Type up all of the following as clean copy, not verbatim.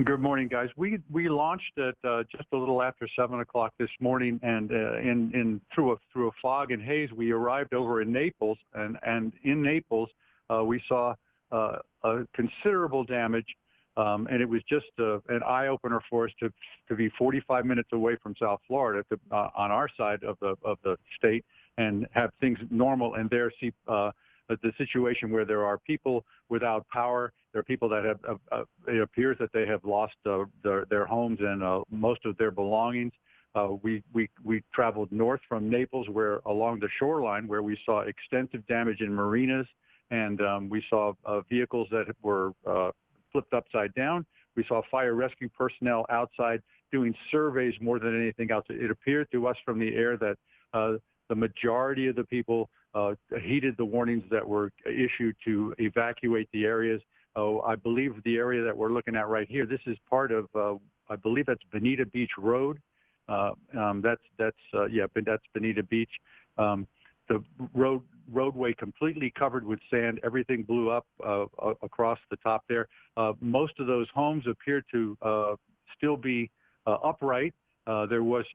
Good morning, guys. We launched at just a little after 7 o'clock this morning, and in through a fog and haze, we arrived over in Naples, and in Naples we saw a considerable damage, and it was just an eye opener for us to be 45 minutes away from South Florida on our side of the state and have things normal, and there see the situation where there are people without power. There are people that have, it appears that they have lost their homes and most of their belongings. We traveled north from Naples, where along the shoreline, where we saw extensive damage in marinas, and we saw vehicles that were flipped upside down. We saw fire rescue personnel outside doing surveys more than anything else. It appeared to us from the air that the majority of the people heeded the warnings that were issued to evacuate the areas. I believe the area that we're looking at right here, this is part of, I believe that's Bonita Beach Road. That's Bonita Beach. The roadway completely covered with sand. Everything blew up across the top there. Most of those homes appear to still be upright. There was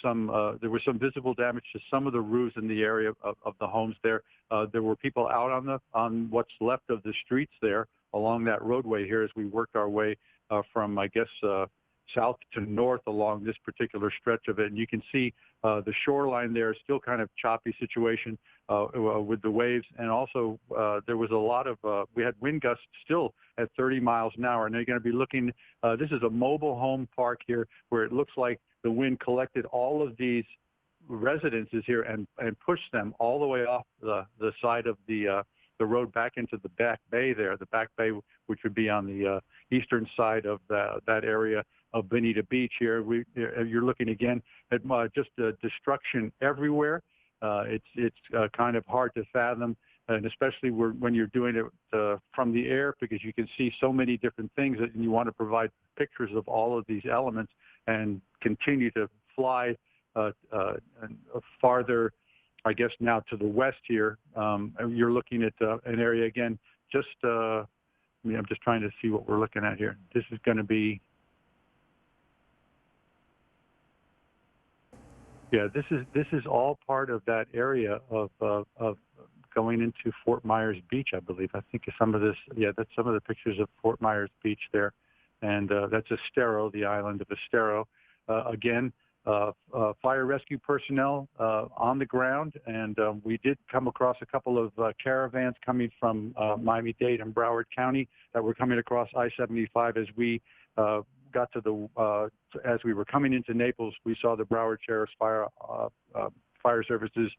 some visible damage to some of the roofs in the area of the homes there. There were people out on what's left of the streets there along that roadway here as we worked our way from, I guess, south to north along this particular stretch of it. And you can see the shoreline there is still kind of choppy situation with the waves. And also there was a lot of, we had wind gusts still at 30 miles an hour. And they're going to be looking, this is a mobile home park here where it looks like the wind collected all of these residences here and pushed them all the way off the side of the road back into the back bay there, the back bay, which would be on the eastern side of that area of Bonita Beach here. You're looking again at just destruction everywhere. It's kind of hard to fathom, and especially when you're doing it from the air, because you can see so many different things, and you want to provide pictures of all of these elements and continue to fly farther, I guess, now to the west here. You're looking at an area again, just, I'm just trying to see what we're looking at here. This is going to be, yeah, this is all part of that area of going into Fort Myers Beach, I believe. I think some of this, yeah, that's some of the pictures of Fort Myers Beach there. And that's Estero, the island of Estero. Again, fire rescue personnel on the ground, and we did come across a couple of caravans coming from Miami-Dade and Broward County that were coming across I-75 as we got to as we were coming into Naples. We saw the Broward Sheriff's Fire Services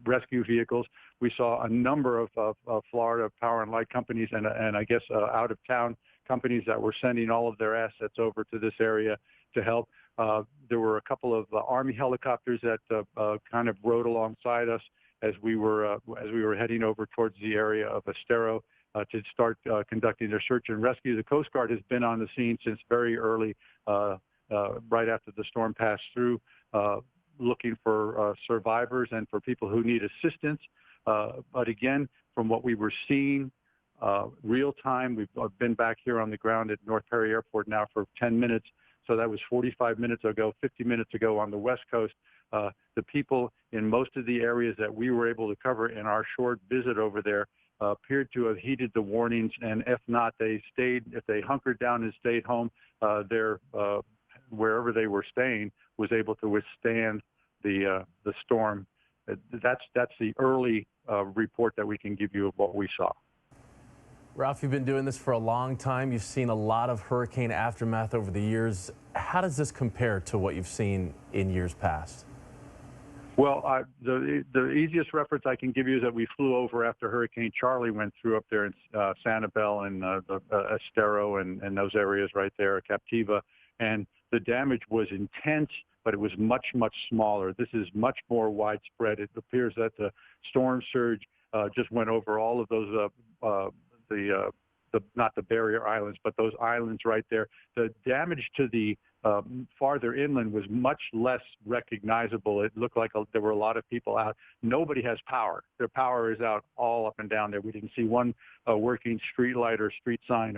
rescue vehicles. We saw a number of Florida Power and Light companies and I guess out-of-town companies that were sending all of their assets over to this area to help. There were a couple of Army helicopters that kind of rode alongside us as we were heading over towards the area of Estero to start conducting their search and rescue. The Coast Guard has been on the scene since very early, right after the storm passed through, looking for survivors and for people who need assistance. But again, from what we were seeing, real time, we've been back here on the ground at North Perry Airport now for 10 minutes. So that was 45 minutes ago, 50 minutes ago on the West Coast. The people in most of the areas that we were able to cover in our short visit over there appeared to have heeded the warnings, and if not, if they hunkered down and stayed home, wherever they were staying was able to withstand the storm. That's the early report that we can give you of what we saw. Ralph, you've been doing this for a long time. You've seen a lot of hurricane aftermath over the years. How does this compare to what you've seen in years past? Well, the easiest reference I can give you is that we flew over after Hurricane Charlie went through up there in Sanibel and Estero and those areas right there, Captiva, and the damage was intense, but it was much, much smaller. This is much more widespread. It appears that the storm surge just went over all of those not the barrier islands, but those islands right there. The damage to the farther inland was much less recognizable. It looked like there were a lot of people out. Nobody has power. Their power is out all up and down there. We didn't see one working street light or street sign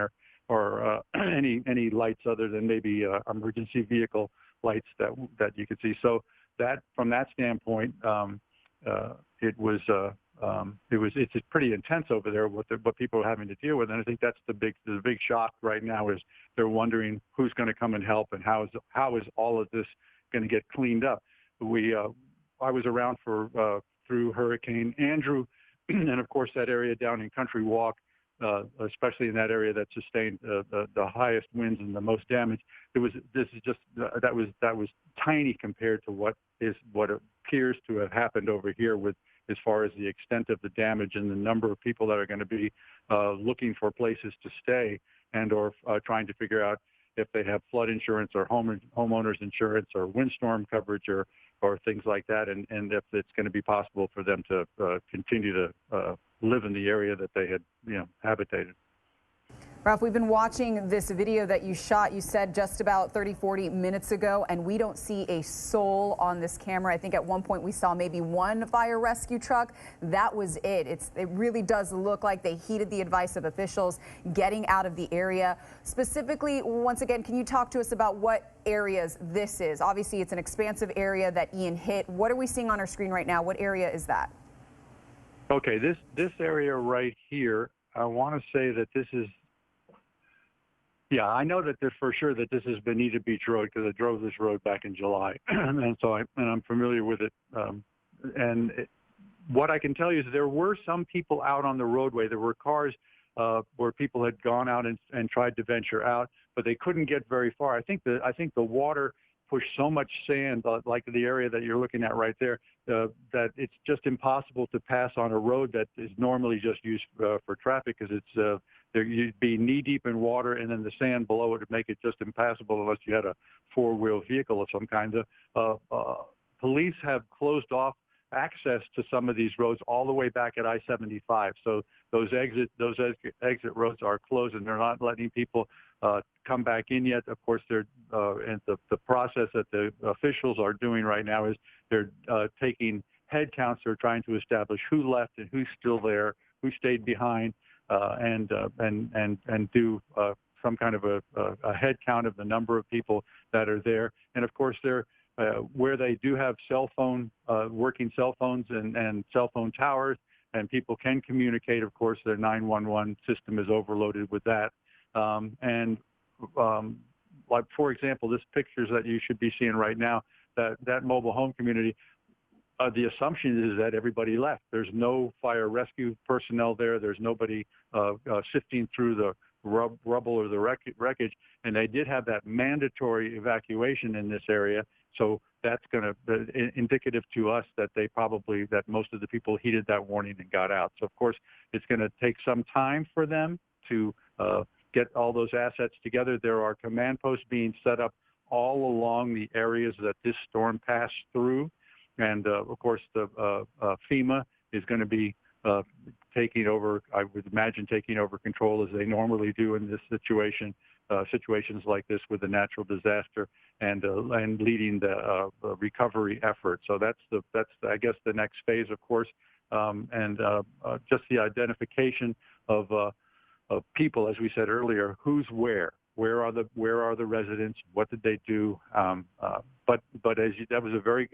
any lights other than maybe emergency vehicle lights that you could see. So that from that standpoint, it's pretty intense over there what people are having to deal with, and I think that's the big shock right now is they're wondering who's going to come and help and how is all of this going to get cleaned up. I was around through Hurricane Andrew, and of course that area down in Country Walk, especially in that area that sustained the highest winds and the most damage. That was tiny compared to what appears to have happened over here with as far as the extent of the damage and the number of people that are going to be looking for places to stay and or trying to figure out if they have flood insurance or homeowners insurance or windstorm coverage or things like that, and if it's going to be possible for them to continue to live in the area that they had habitated. Ralph, we've been watching this video that you shot, you said just about 30-40 minutes ago, and we don't see a soul on this camera. I think at one point we saw maybe one fire rescue truck. That was it. It really does look like they heeded the advice of officials getting out of the area. Specifically, once again, can you talk to us about what areas this is? Obviously, it's an expansive area that Ian hit. What are we seeing on our screen right now? What area is that? Okay, this area right here, I want to say that this is, yeah, I know that for sure that this is Bonita Beach Road because I drove this road back in July, and so I'm familiar with it. What I can tell you is there were some people out on the roadway. There were cars where people had gone out and tried to venture out, but they couldn't get very far. I think the water pushed so much sand, like the area that you're looking at right there, that it's just impossible to pass on a road that is normally just used for traffic because you'd be knee-deep in water, and then the sand below it would make it just impassable unless you had a four-wheel vehicle of some kind. Police have closed off access to some of these roads all the way back at I-75. So those exit roads are closed, and they're not letting people come back in yet. Of course, and the process that the officials are doing right now is they're taking head counts. They're trying to establish who left and who's still there, who stayed behind, and do some kind of a head count of the number of people that are there. And of course, they're where they do have working cell phones and cell phone towers, and people can communicate. Of course, their 911 system is overloaded with that. Like for example, this pictures that you should be seeing right now, that mobile home community. The assumption is that everybody left. There's no fire rescue personnel there. There's nobody sifting through the rubble or the wreckage. And they did have that mandatory evacuation in this area. So that's going to be indicative to us that that most of the people heeded that warning and got out. So of course, it's going to take some time for them to get all those assets together. There are command posts being set up all along the areas that this storm passed through. And of course, the FEMA is going to be taking over, I would imagine, taking over control as they normally do in this situations like this with a natural disaster, and leading the recovery effort. So that's I guess the next phase, of course, and just the identification of people, as we said earlier, who's where. Where are the residents? What did they do? But that was a very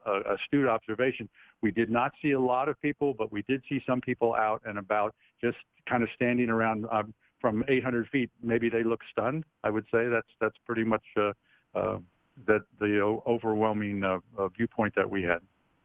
astute observation. We did not see a lot of people, but we did see some people out and about, just kind of standing around from 800 feet. Maybe they look stunned. I would say that's pretty much the overwhelming viewpoint that we had.